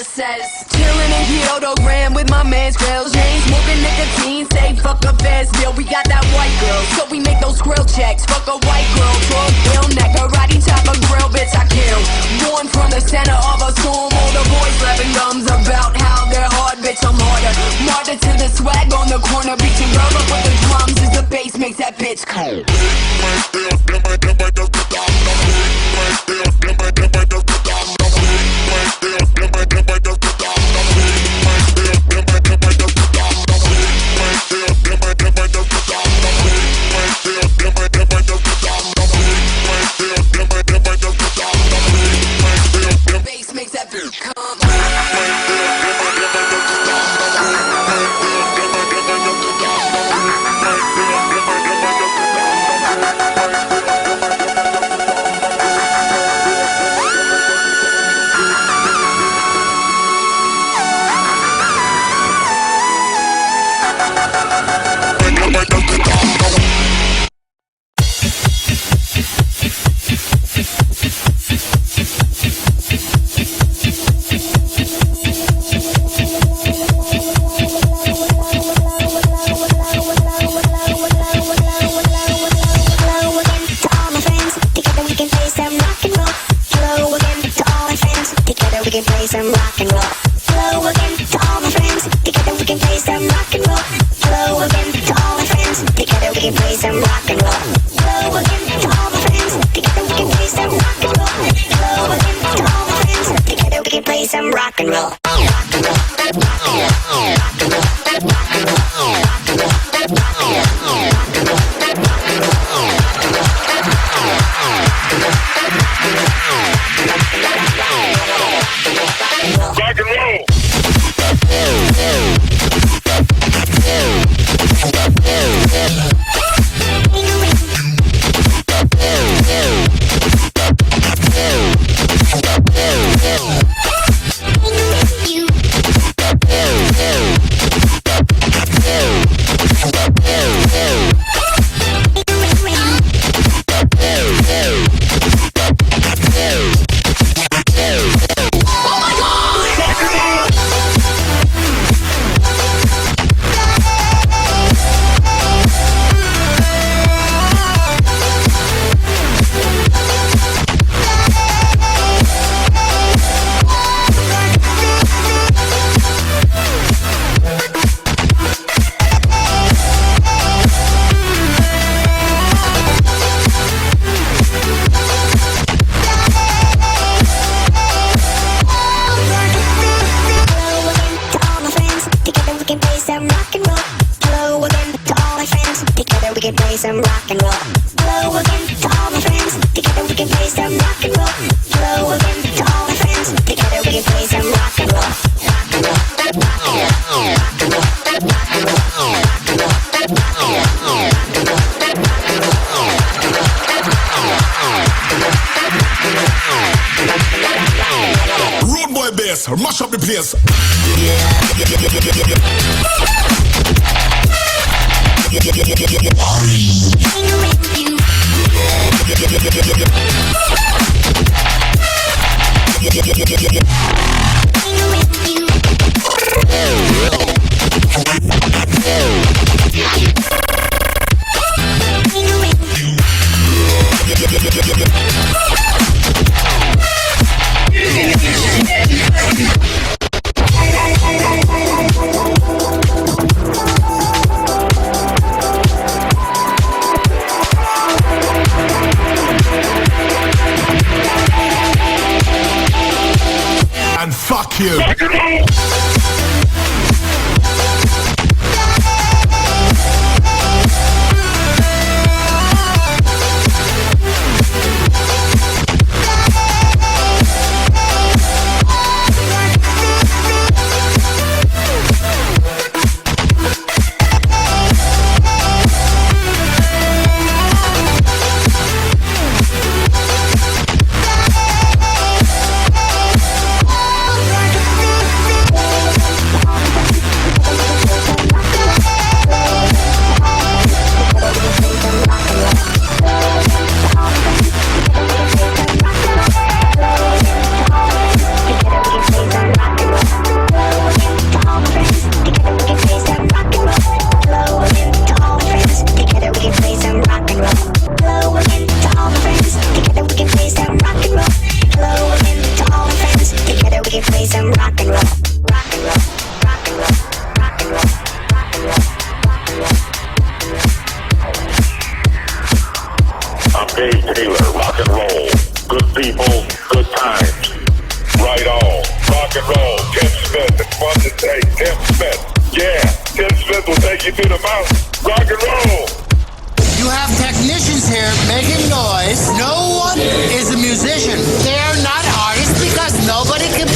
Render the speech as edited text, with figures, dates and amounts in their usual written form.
just says chillin' in Kyoto Grand with my man's grills. Chain smoking nicotine, say fuck a fast meal. We got that white girl, so we make those grill checks. Fuck a white girl, 12 bill neck, karate chop a grill, bitch I kill. Born from the center of a storm, all the boys slapping gums about how they're hard, bitch I'm harder. Martyr to the swag on the corner, beating girl up with the drums as the bass makes that bitch cold. Mash up the place. And fuck you. play some rock and roll. Rock and roll. Rock and roll. Rock and roll. Rock and roll. I'm Dave Taylor, rock and roll. Good people, good times. Right on, rock and roll. Tim Smith, it's fun to say Tim Smith. Yeah, Tim Smith will take you to the mountain. Rock and roll. You have technicians here making noise. No one is a musician. They're not artists because nobody can